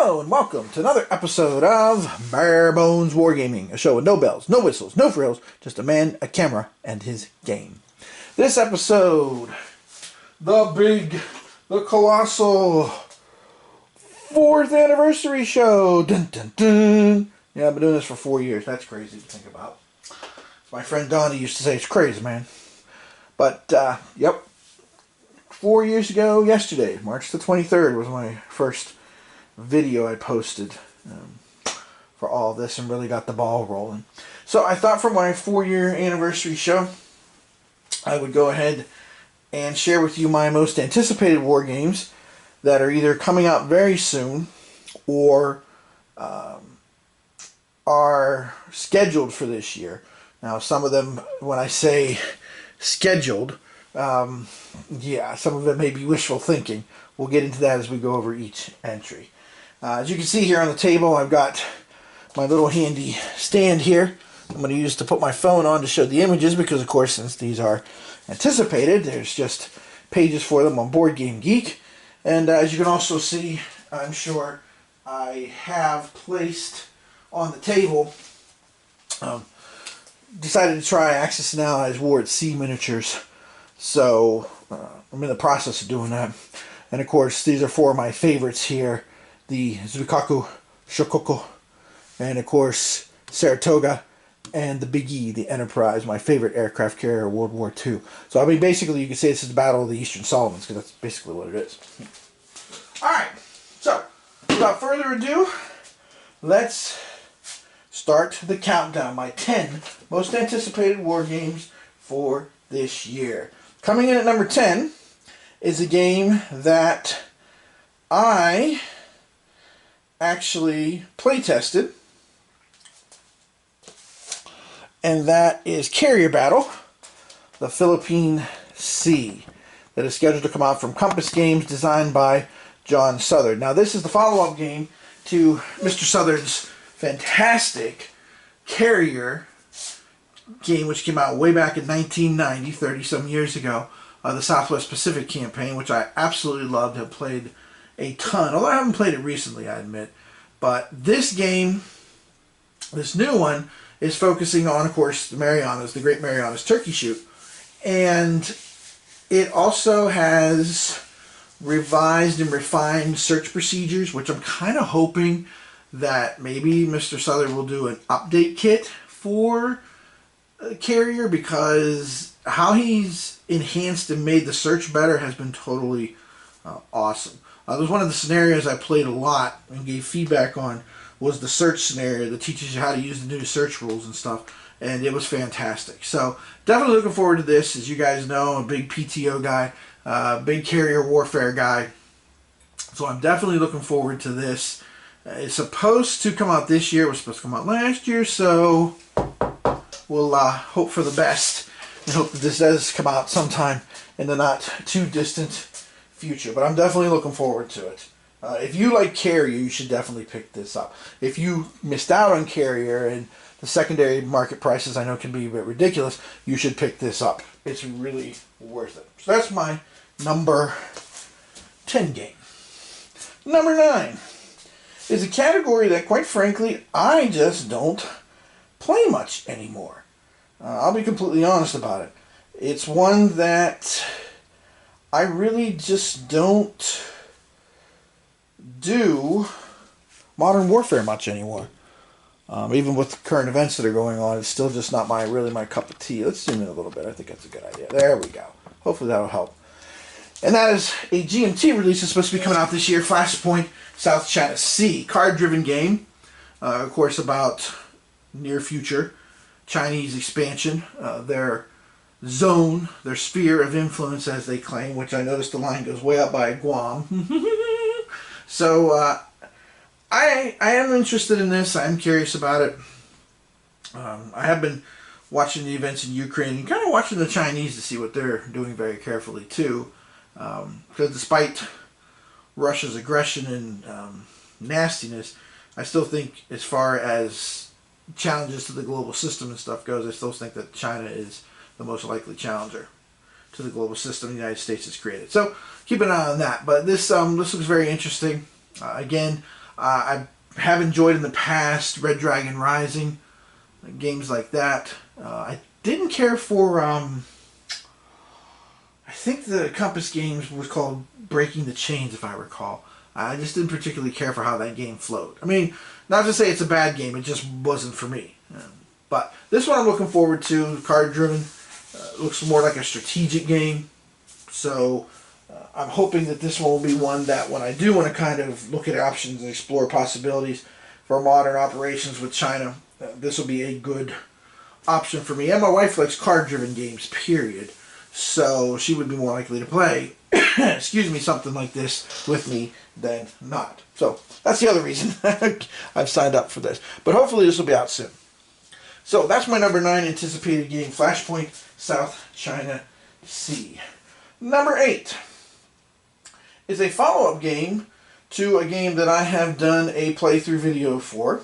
Hello and welcome to another episode of Bones Wargaming, a show with no bells, no whistles, no frills, just a man, a camera, and his game. This episode, the colossal 4th anniversary show. Dun, dun, dun. Yeah, I've been doing this for 4 years. That's crazy to think about. My friend Donnie used to say it's crazy, man. But, yep. 4 years ago yesterday, March the 23rd, was my first video I posted for all this and really got the ball rolling. So I thought for my 4-year anniversary show, I would go ahead and share with you my most anticipated war games that are either coming out very soon or are scheduled for this year. Now, some of them, when I say scheduled, yeah, some of it may be wishful thinking. We'll get into that as we go over each entry. As you can see here on the table, I've got my little handy stand here. I'm going to use to put my phone on to show the images because, of course, since these are anticipated, there's just pages for them on Board Game Geek. And as you can also see, I'm sure I have placed on the table, decided to try Axis and Allies War at Sea miniatures. So I'm in the process of doing that. And of course, these are four of my favorites here. The Zuikaku, Shokoku, and of course, Saratoga, and the Big E, the Enterprise, my favorite aircraft carrier of World War II. So I mean, basically, you could say this is the Battle of the Eastern Solomons, because that's basically what it is. Alright, so, without further ado, let's start the countdown. My 10 most anticipated war games for this year. Coming in at number 10 is a game that I actually play tested, and that is Carrier Battle, the Philippine Sea, that is scheduled to come out from Compass Games, designed by John Southard. Now, this is the follow-up game to Mr. Southard's fantastic Carrier game, which came out way back in 1990, 30-some years ago, the Southwest Pacific campaign, which I absolutely loved, have played a ton, although I haven't played it recently, I admit. But this game, this new one, is focusing on, of course, the Marianas, the Great Marianas Turkey Shoot. And it also has revised and refined search procedures, which I'm kind of hoping that maybe Mr. Southern will do an update kit for Carrier, because how he's enhanced and made the search better has been totally awesome. It was one of the scenarios I played a lot and gave feedback on, was the search scenario that teaches you how to use the new search rules and stuff, and it was fantastic. So definitely looking forward to this. As you guys know, I'm a big PTO guy, big carrier warfare guy, so I'm definitely looking forward to this. It's supposed to come out this year. It was supposed to come out last year, so we'll hope for the best and hope that this does come out sometime in the not too distant future. But I'm definitely looking forward to it. If you like Carrier, you should definitely pick this up. If you missed out on Carrier and the secondary market prices I know can be a bit ridiculous, you should pick this up. It's really worth it. So that's my number 10 game. Number 9 is a category that, quite frankly, I just don't play much anymore. I'll be completely honest about it. It's one that I really just don't do modern warfare much anymore. Even with the current events that are going on, it's still just not really my cup of tea. Let's zoom in a little bit. I think that's a good idea. There we go. Hopefully that'll help. And that is a GMT release that's supposed to be coming out this year, Flashpoint South China Sea. Card-driven game, of course, about near future Chinese expansion. Their zone, their sphere of influence, as they claim, which I noticed the line goes way up by Guam. So I am interested in this. I'm curious about it. I have been watching the events in Ukraine and kind of watching the Chinese to see what they're doing very carefully too. Because despite Russia's aggression and nastiness, I still think, as far as challenges to the global system and stuff goes, I still think that China is the most likely challenger to the global system the United States has created. So keep an eye on that. But this looks very interesting. Again, I have enjoyed in the past Red Dragon Rising, games like that. I didn't care for, I think the Compass games was called Breaking the Chains, if I recall. I just didn't particularly care for how that game flowed. I mean, not to say it's a bad game, it just wasn't for me. But this one I'm looking forward to, card driven. Looks more like a strategic game. So I'm hoping that this one will be one that when I do want to kind of look at options and explore possibilities for modern operations with China, this will be a good option for me. And my wife likes card driven games, period. So she would be more likely to play, excuse me, something like this with me than not. So that's the other reason I've signed up for this. But hopefully this will be out soon. So that's my number 9 anticipated game, Flashpoint South China Sea. Number 8 is a follow-up game to a game that I have done a playthrough video for,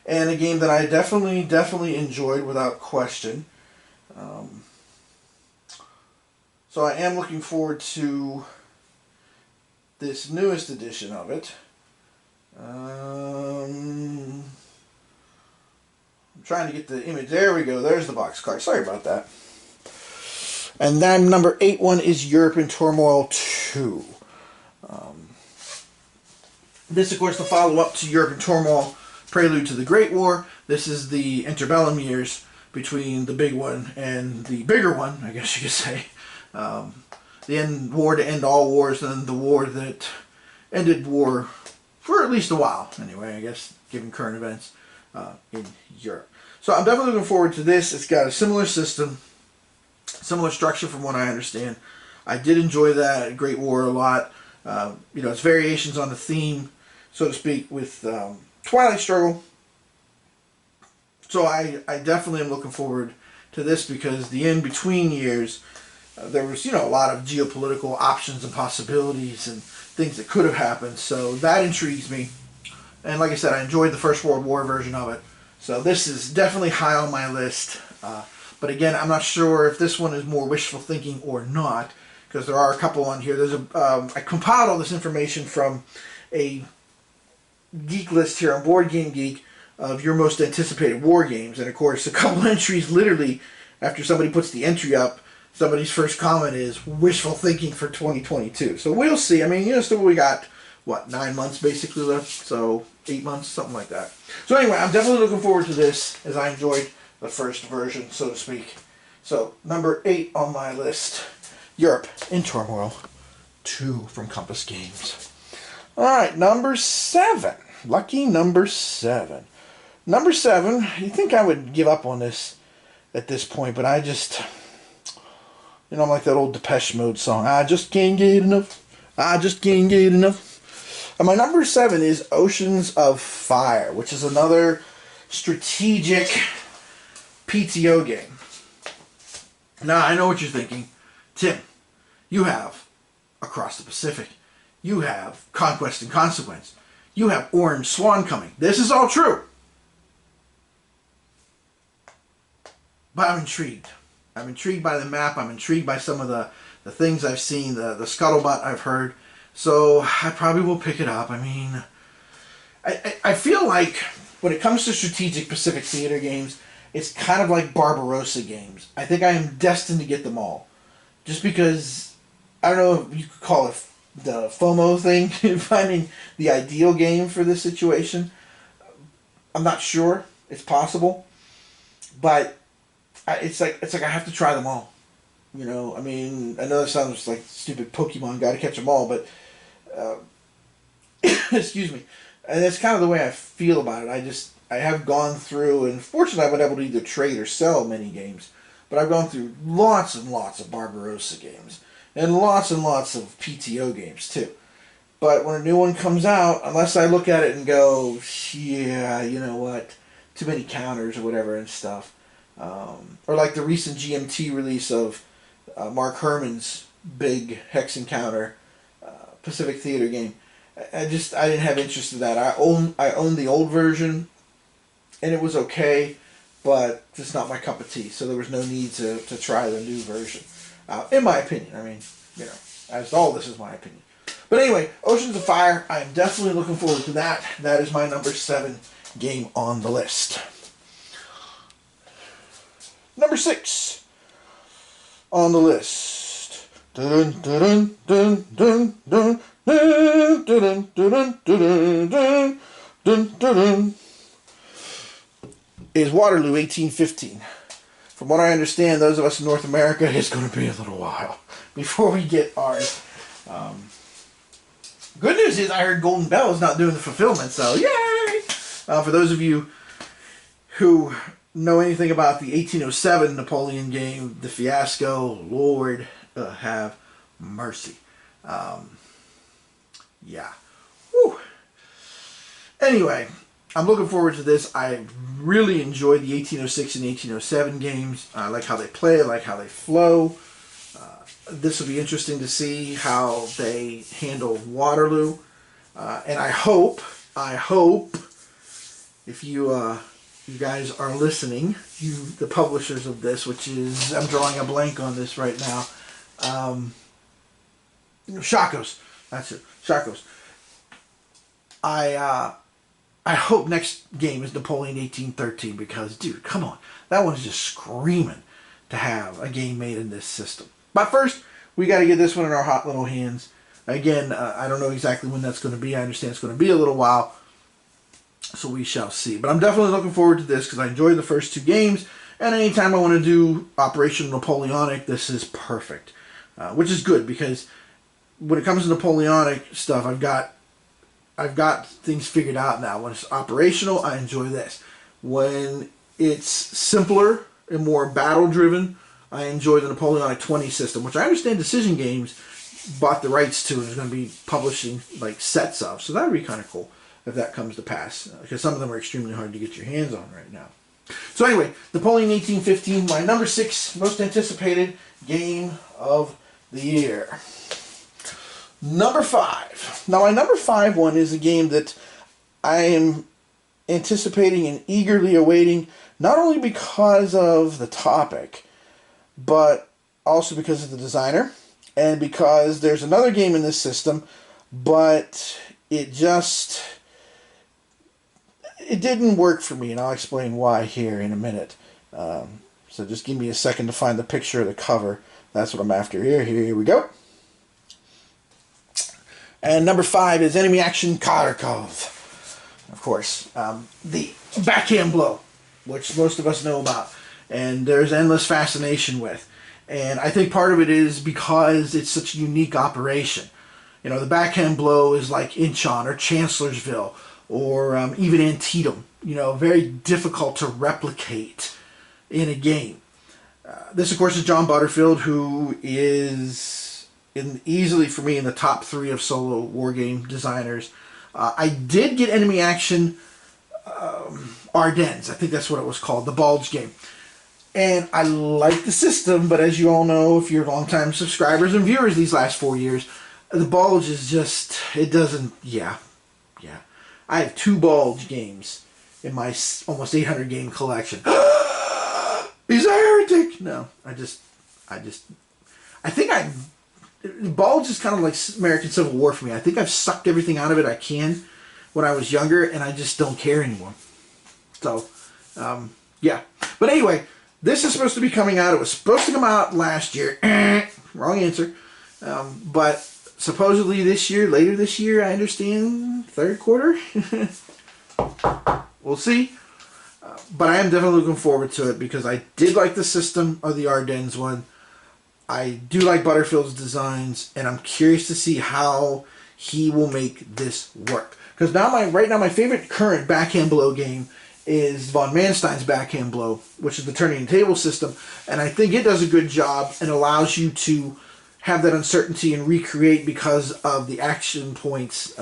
and a game that I definitely enjoyed without question. So I am looking forward to this newest edition of it. I'm trying to get the image. There we go. There's the box card. Sorry about that. And then number 8 one is Europe in Turmoil 2. This, of course, the follow-up to Europe in Turmoil, Prelude to the Great War. This is the interbellum years between the big one and the bigger one, I guess you could say. The war to end all wars, and the war that ended war for at least a while, anyway, I guess, given current events in Europe. So I'm definitely looking forward to this. It's got a similar system, similar structure from what I understand. I did enjoy that Great War a lot. It's variations on the theme, so to speak, with Twilight Struggle. So I definitely am looking forward to this because the in-between years, there was, a lot of geopolitical options and possibilities and things that could have happened. So that intrigues me. And like I said, I enjoyed the First World War version of it. So this is definitely high on my list. But again, I'm not sure if this one is more wishful thinking or not, because there are a couple on here. There's I compiled all this information from a geek list here on Board Game Geek of your most anticipated war games. And of course, a couple entries literally, after somebody puts the entry up, somebody's first comment is wishful thinking for 2022. So we'll see. I mean, still we got, 9 months basically left? So 8 months, something like that. So anyway, I'm definitely looking forward to this, as I enjoyed the first version, so to speak. So number 8 on my list, Europe in Turmoil 2 from Compass Games. Alright, number 7. Lucky number 7. Number 7, you'd think I would give up on this at this point, but I just... I'm like that old Depeche Mode song. I just can't get enough. I just can't get enough. And my number 7 is Oceans of Fire, which is another strategic PTO game. Now, I know what you're thinking. Tim, you have Across the Pacific. You have Conquest and Consequence. You have Orange Swan coming. This is all true. But I'm intrigued. I'm intrigued by the map. I'm intrigued by some of the things I've seen, the scuttlebutt I've heard. So I probably will pick it up. I mean, I feel like when it comes to strategic Pacific Theater games, it's kind of like Barbarossa games. I think I am destined to get them all. Just because, I don't know if you could call it the FOMO thing, finding the ideal game for this situation. I'm not sure. It's possible. But it's like I have to try them all. I mean, I know that sounds like stupid Pokemon, gotta catch them all, but excuse me. And that's kind of the way I feel about it. I have gone through, and fortunately I've been able to either trade or sell many games, but I've gone through lots and lots of Barbarossa games, and lots of PTO games too. But when a new one comes out, unless I look at it and go, yeah, you know what, too many counters or whatever and stuff, or like the recent GMT release of Mark Herman's big Hex Encounter Pacific Theater game. I didn't have interest in that. I own the old version, and it was okay, but just not my cup of tea. So there was no need to try the new version, in my opinion. I mean, as all this is my opinion. But anyway, Oceans of Fire, I'm definitely looking forward to that. That is my number 7 game on the list. Number 6 on the list. Dun, dun, dun, dun, dun, dun, dun, dun, dun, dun, dun, dun, is Waterloo 1815. From what I understand, those of us in North America, it's going to be a little while before we get ours. Good news is I heard Golden Bell is not doing the fulfillment, so yay! For those of you who know anything about the 1807 Napoleon game, the fiasco, Lord have mercy. Yeah. Whew. Anyway, I'm looking forward to this. I really enjoyed the 1806 and 1807 games. I like how they play. I like how they flow. This will be interesting to see how they handle Waterloo. And I hope, if you guys are listening, the publishers of this, which is, I'm drawing a blank on this right now, Shakos. That's it, Shakos. I hope next game is Napoleon 1813 because, dude, come on. That one's just screaming to have a game made in this system. But first, we got to get this one in our hot little hands. Again, I don't know exactly when that's going to be. I understand it's going to be a little while. So we shall see. But I'm definitely looking forward to this because I enjoyed the first 2 games. And anytime I want to do Operation Napoleonic, this is perfect. Which is good because when it comes to Napoleonic stuff, I've got things figured out now. When it's operational, I enjoy this. When it's simpler and more battle-driven, I enjoy the Napoleonic 20 system, which I understand Decision Games bought the rights to and is going to be publishing like sets of. So that would be kind of cool if that comes to pass, because some of them are extremely hard to get your hands on right now. So anyway, Napoleon 1815, my number 6 most anticipated game of the year. Number 5. Now my number 5 one is a game that I am anticipating and eagerly awaiting, not only because of the topic, but also because of the designer, and because there's another game in this system, but it didn't work for me, and I'll explain why here in a minute. So just give me a second to find the picture of the cover. That's what I'm after here. Here we go. And number 5 is Enemy Action Kharkov. Of course, the backhand blow, which most of us know about, and there's endless fascination with. And I think part of it is because it's such a unique operation. You know, the backhand blow is like Incheon or Chancellorsville or even Antietam. You know, very difficult to replicate in a game. This, of course, is John Butterfield, who is easily, for me, in the top 3 of solo wargame designers. I did get Enemy Action Ardennes. I think that's what it was called, the Bulge game. And I like the system, but as you all know, if you're longtime subscribers and viewers these last 4 years, the Bulge is just, it doesn't, yeah. I have 2 Bulge games in my almost 800 game collection. He's a heretic! No, I think Bulge is kind of like American Civil War for me. I think I've sucked everything out of it I can when I was younger, and I just don't care anymore. So, yeah. But anyway, this is supposed to be coming out. It was supposed to come out last year. Wrong answer. But supposedly this year, later this year, I understand, 3rd quarter. We'll see. But I am definitely looking forward to it because I did like the system of the Ardennes one. I do like Butterfield's designs, and I'm curious to see how he will make this work. Because right now my favorite current backhand blow game is von Manstein's backhand blow, which is the turning the table system, and I think it does a good job and allows you to have that uncertainty and recreate because of the action points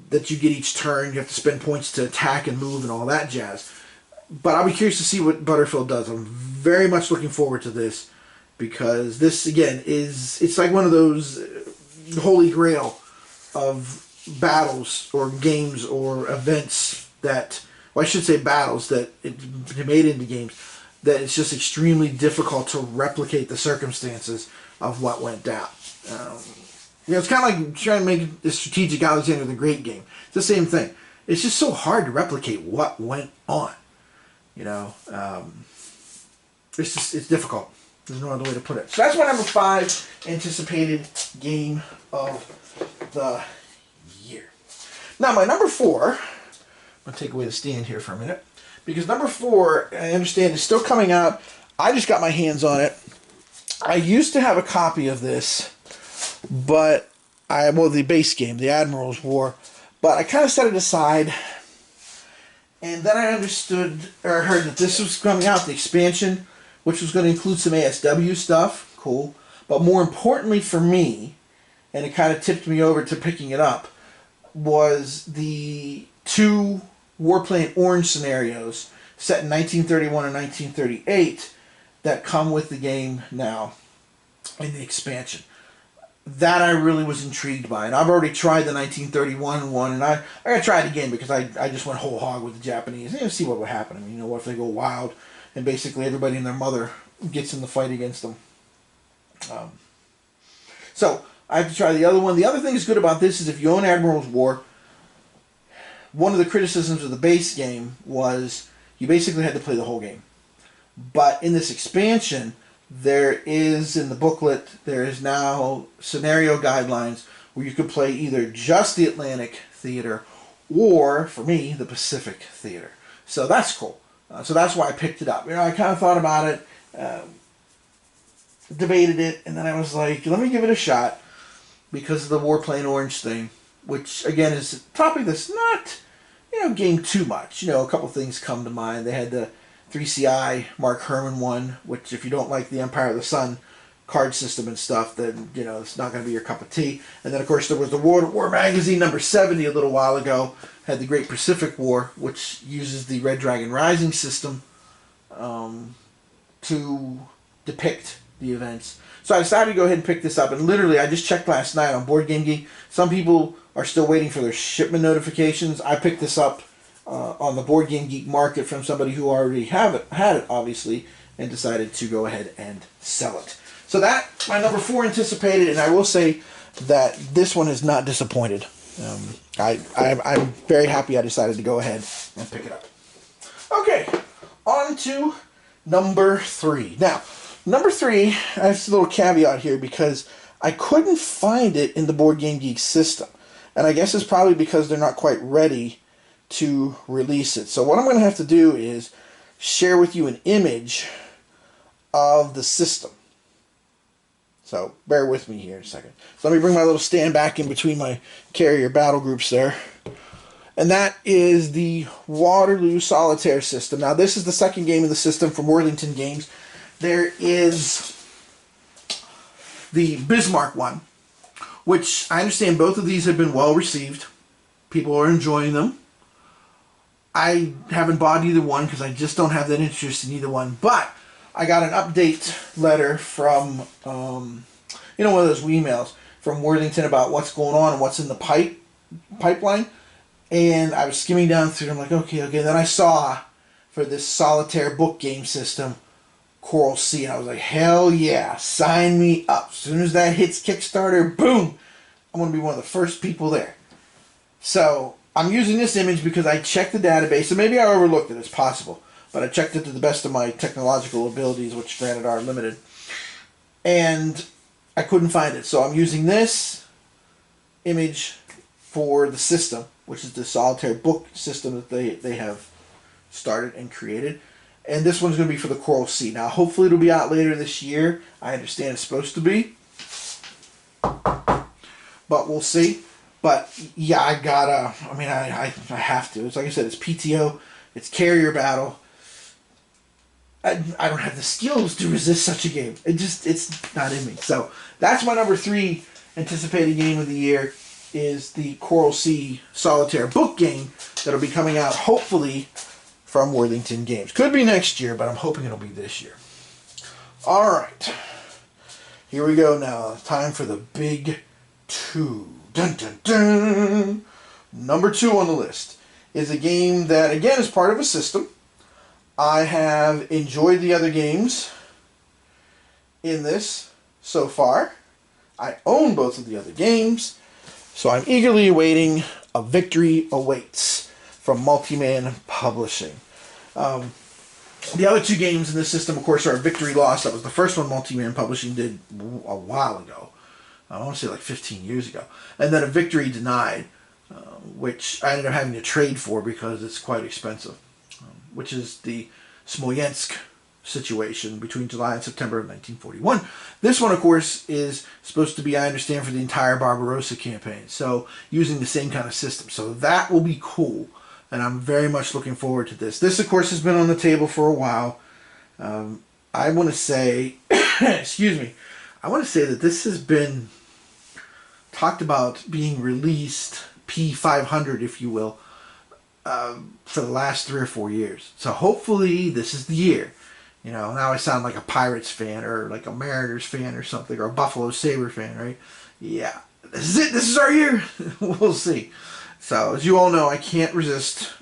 that you get each turn. You have to spend points to attack and move and all that jazz. But I'll be curious to see what Butterfield does. I'm very much looking forward to this because this, again, it's like one of those holy grail of battles or games or events that, well, I should say battles that it made into games, that it's just extremely difficult to replicate the circumstances of what went down. You know, it's kind of like trying to make the Strategic Alexander the Great game. It's the same thing. It's just so hard to replicate what went on. You know, it's difficult. There's no other way to put it. So that's my number 5 anticipated game of the year. Now my number 4, I'm going to take away the stand here for a minute, because number 4, I understand, is still coming out. I just got my hands on it. I used to have a copy of this, but well, the base game, the Admirals War, but I kind of set it aside. And then I understood, or heard that this was coming out, the expansion, which was going to include some ASW stuff. Cool. But more importantly for me, and it kind of tipped me over to picking it up, was the 2 Warplane Orange scenarios set in 1931 and 1938 that come with the game now in the expansion. That I really was intrigued by, and I've already tried the 1931 one, and I gotta try it again because I just went whole hog with the Japanese and see what would happen. I mean, you know, what if they go wild and basically everybody and their mother gets in the fight against them? So I have to try the other one. The other thing that's good about this is if you own Admirals War, one of the criticisms of the base game was you basically had to play the whole game. But in this expansion, there is, in the booklet, there is now scenario guidelines where you could play either just the Atlantic Theater or, for me, the Pacific Theater. So that's cool. So that's why I picked it up. You know, I kind of thought about it, debated it, and then I was like, let me give it a shot because of the Warplane Orange thing, which, again, is a topic that's not, you know, game too much. You know, a couple things come to mind. They had the 3CI Mark Herman one, which if you don't like the Empire of the Sun card system and stuff, then, you know, it's not going to be your cup of tea. And then, of course, there was the War Magazine number 70 a little while ago, had the Great Pacific War, which uses the Red Dragon Rising system to depict the events. So I decided to go ahead and pick this up, and literally I just checked last night on Board Game Geek. Some people are still waiting for their shipment notifications. I picked this up on the Board Game Geek market from somebody who already had it, obviously, and decided to go ahead and sell it. So that's my number 4 anticipated, and I will say that this one has not disappointed. I'm very happy I decided to go ahead and pick it up. Okay, on to number 3. Now, number 3, I have a little caveat here because I couldn't find it in the Board Game Geek system. And I guess it's probably because they're not quite ready to release it. So what I'm going to have to do is share with you an image of the system. So bear with me here a second. So let me bring my little stand back in between my carrier battle groups there. And that is the Waterloo Solitaire system. Now this is the second game in the system from Worthington Games. There is the Bismarck one, which I understand both of these have been well received. People are enjoying them. I haven't bought either one because I just don't have that interest in either one. But I got an update letter from, you know, one of those emails from Worthington about what's going on and what's in the pipeline. And I was skimming down through it. I'm like, okay. Then I saw for this solitaire book game system, Coral Sea. And I was like, hell yeah, sign me up. As soon as that hits Kickstarter, boom, I'm going to be one of the first people there. So I'm using this image because I checked the database, and maybe I overlooked it, it's possible, but I checked it to the best of my technological abilities, which granted are limited, and I couldn't find it. So I'm using this image for the system, which is the solitaire book system that they have started and created, and this one's going to be for the Coral Sea. Now hopefully it'll be out later this year. I understand it's supposed to be, but we'll see. But yeah, I have to. It's like I said, it's PTO, it's carrier battle. I don't have the skills to resist such a game. It's not in me. So that's my number 3 anticipated game of the year, is the Coral Sea Solitaire book game that'll be coming out hopefully from Worthington Games. Could be next year, but I'm hoping it'll be this year. All right, here we go now. Time for the big 2. Dun, dun, dun. Number 2 on the list is a game that, again, is part of a system. I have enjoyed the other games in this so far. I own both of the other games, so I'm eagerly awaiting A Victory Awaits from Multiman Publishing. The other two games in this system, of course, are Victory Lost. That was the first one Multiman Publishing did a while ago. I want to say like 15 years ago. And then A Victory Denied, which I ended up having to trade for because it's quite expensive, which is the Smolensk situation between July and September of 1941. This one, of course, is supposed to be, I understand, for the entire Barbarossa campaign. So using the same kind of system. So that will be cool. And I'm very much looking forward to this. This, of course, has been on the table for a while. I want to say, excuse me, I want to say that this has been talked about being released, P500, if you will, for the last 3 or 4 years. So hopefully this is the year. You know, now I sound like a Pirates fan or like a Mariners fan or something, or a Buffalo Sabre fan, right? Yeah, this is it. This is our year. We'll see. So, as you all know, I can't resist,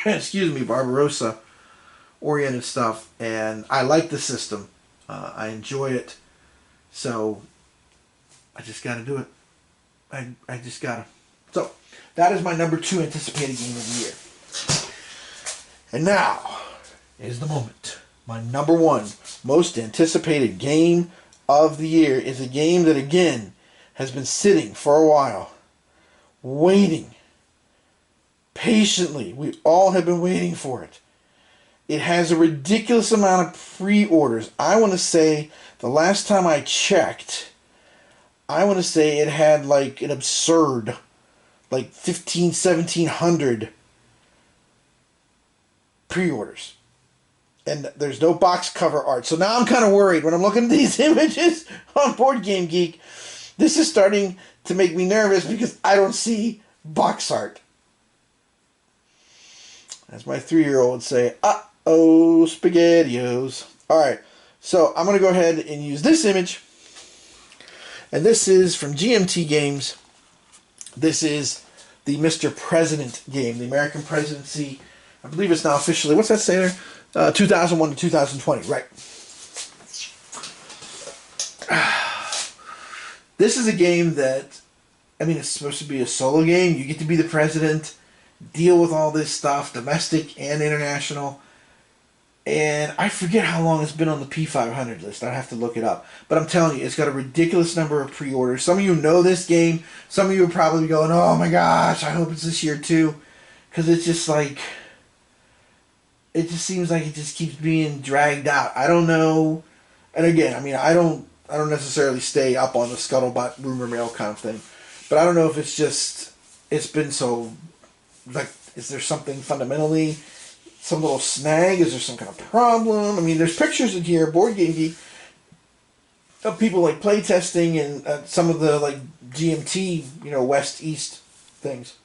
excuse me, Barbarossa-oriented stuff, and I like the system. I enjoy it, so I just got to do it. I just got to. So, that is my number 2 anticipated game of the year. And now is the moment. My number 1 most anticipated game of the year is a game that, again, has been sitting for a while, waiting. Patiently, we all have been waiting for it. It has a ridiculous amount of pre-orders. I want to say, the last time I checked, I want to say it had like an absurd, like 1,700 pre-orders. And there's no box cover art. So now I'm kind of worried when I'm looking at these images on Board Game Geek. This is starting to make me nervous because I don't see box art. As my 3-year-old would say, uh-oh, SpaghettiOs. Alright, so I'm going to go ahead and use this image. And this is from GMT Games. This is the Mr. President game, the American presidency. I believe it's now officially, what's that say there? 2001 to 2020, right. This is a game that, I mean, it's supposed to be a solo game. You get to be the president, deal with all this stuff, domestic and international. And I forget how long it's been on the P500 list. I have to look it up. But I'm telling you, it's got a ridiculous number of pre-orders. Some of you know this game. Some of you are probably going, oh my gosh, I hope it's this year too. Because it's just like, it just seems like it just keeps being dragged out. I don't know. And again, I mean, I don't necessarily stay up on the scuttlebutt rumor mill kind of thing. But I don't know if it's just, it's been so, like, is there something fundamentally, some little snag? Is there some kind of problem? I mean, there's pictures in here, Board Game Geek, of people like playtesting and some of the like GMT, you know, West East things.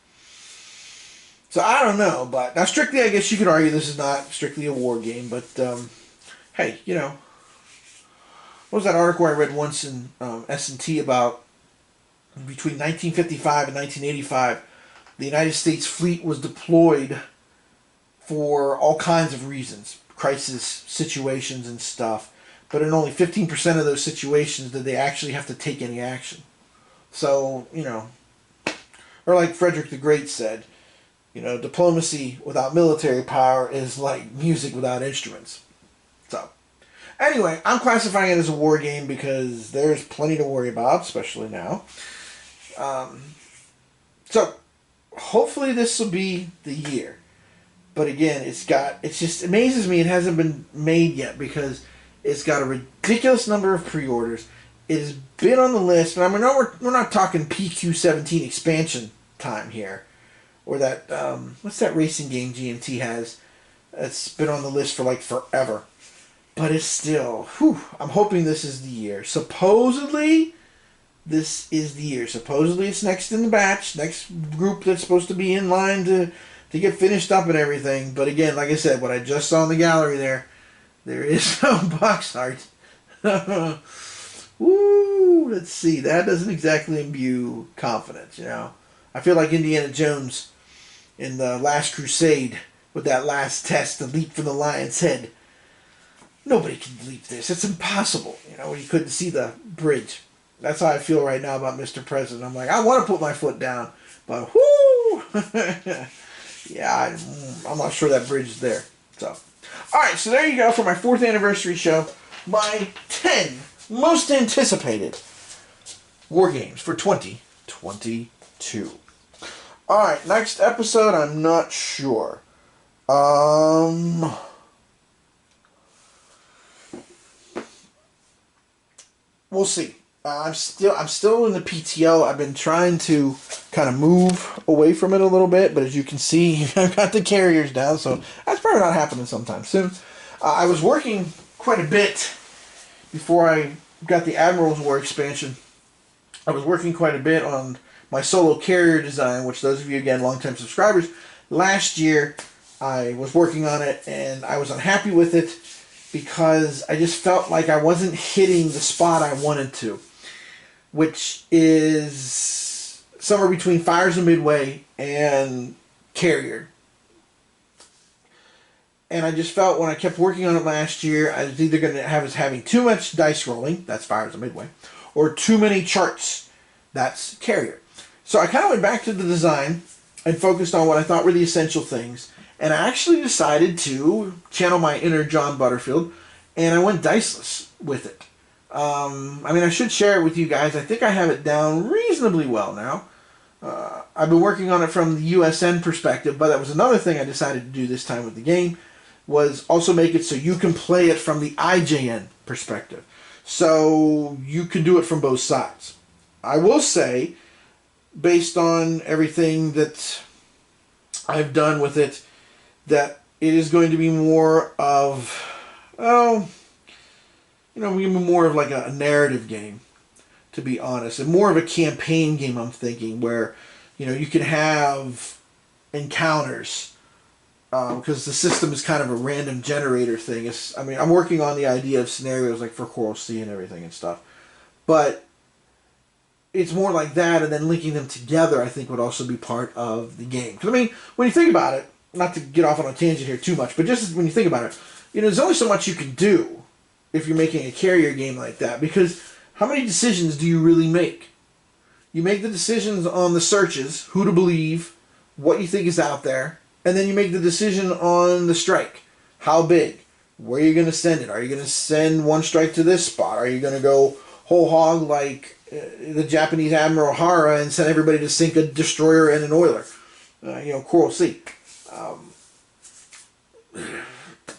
So I don't know, but now strictly, I guess you could argue this is not strictly a war game, but hey, you know, what was that article I read once in S&T about between 1955 and 1985? The United States fleet was deployed for all kinds of reasons, crisis situations and stuff, but in only 15% of those situations did they actually have to take any action. So, you know, or like Frederick the Great said, you know, diplomacy without military power is like music without instruments. So, anyway, I'm classifying it as a war game because there's plenty to worry about, especially now. So, hopefully this will be the year. But again, it just amazes me it hasn't been made yet because it's got a ridiculous number of pre-orders. It has been on the list, and I mean, we're not talking PQ17 expansion time here. Or that, what's that racing game GMT has? It's been on the list for like forever. But it's still, I'm hoping this is the year. Supposedly, this is the year. Supposedly it's next in the batch, next group that's supposed to be in line to get finished up and everything. But again, like I said, what I just saw in the gallery there is no box art. Woo, let's see. That doesn't exactly imbue confidence, you know. I feel like Indiana Jones in the Last Crusade with that last test, the leap from the lion's head. Nobody can leap this. It's impossible, you know, when you couldn't see the bridge. That's how I feel right now about Mr. President. I'm like, I want to put my foot down, but whoo, yeah, I'm not sure that bridge is there. So, all right, so there you go for my 4th anniversary show. My 10 most anticipated war games for 2022. All right, next episode, I'm not sure. We'll see. I'm still in the PTO. I've been trying to kind of move away from it a little bit, but as you can see, I've got the carriers down, so that's probably not happening sometime soon. I was working quite a bit before I got the Admirals War expansion. I was working quite a bit on my solo carrier design, which those of you, again, long-time subscribers, last year I was working on it and I was unhappy with it because I just felt like I wasn't hitting the spot I wanted to, which is somewhere between Fires and Midway and Carrier. And I just felt when I kept working on it last year, I was either going to have us having too much dice rolling, that's Fires and Midway, or too many charts, that's Carrier. So I kind of went back to the design and focused on what I thought were the essential things. And I actually decided to channel my inner John Butterfield, and I went diceless with it. I mean, I should share it with you guys. I think I have it down reasonably well now. I've been working on it from the USN perspective, but that was another thing I decided to do this time with the game, was also make it so you can play it from the IJN perspective. So you can do it from both sides. I will say, based on everything that I've done with it, that it is going to be more of, more of like a narrative game, to be honest, and more of a campaign game, I'm thinking, where, you can have encounters, because the system is kind of a random generator thing. I'm working on the idea of scenarios like for Coral Sea and everything and stuff, but it's more like that, and then linking them together, I think, would also be part of the game. Because, when you think about it, not to get off on a tangent here too much, but just when you think about it, there's only so much you can do if you're making a carrier game like that, because how many decisions do you really make? You make the decisions on the searches, who to believe, what you think is out there, and then you make the decision on the strike. How big? Where are you going to send it? Are you going to send one strike to this spot? Are you going to go whole hog like the Japanese Admiral Hara and send everybody to sink a destroyer and an oiler? Coral Sea.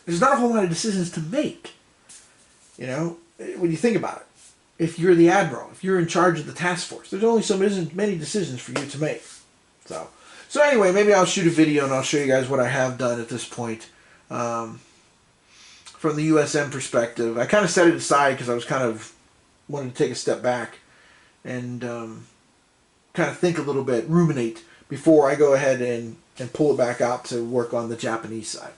There's not a whole lot of decisions to make. When you think about it. If you're the admiral, if you're in charge of the task force, there's only so many decisions for you to make. So anyway, maybe I'll shoot a video and I'll show you guys what I have done at this point. From the USM perspective, I kind of set it aside because I was kind of wanted to take a step back and kind of think a little bit, ruminate, before I go ahead and pull it back out to work on the Japanese side.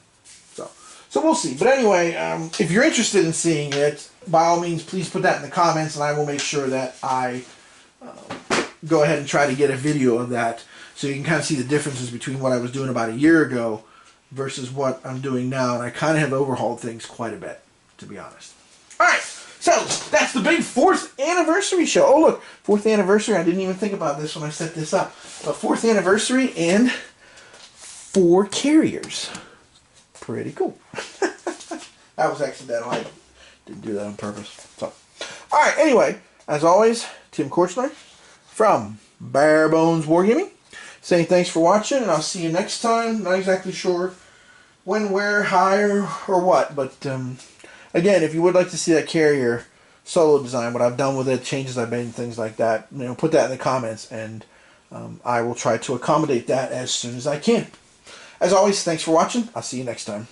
So we'll see. But anyway, if you're interested in seeing it, by all means, please put that in the comments, and I will make sure that I go ahead and try to get a video of that, so you can kind of see the differences between what I was doing about a year ago versus what I'm doing now. And I kind of have overhauled things quite a bit, to be honest. All right, so that's the big 4th anniversary show. Oh, look, 4th anniversary. I didn't even think about this when I set this up. But 4th anniversary and 4 carriers. Pretty cool. That was accidental. I didn't do that on purpose. So, all right. Anyway, as always, Tim Korchner from Bones Wargaming, saying thanks for watching, and I'll see you next time. Not exactly sure when, where, how, or what, but again, if you would like to see that carrier solo design, what I've done with it, changes I've made, and things like that, put that in the comments, and I will try to accommodate that as soon as I can. As always, thanks for watching. I'll see you next time.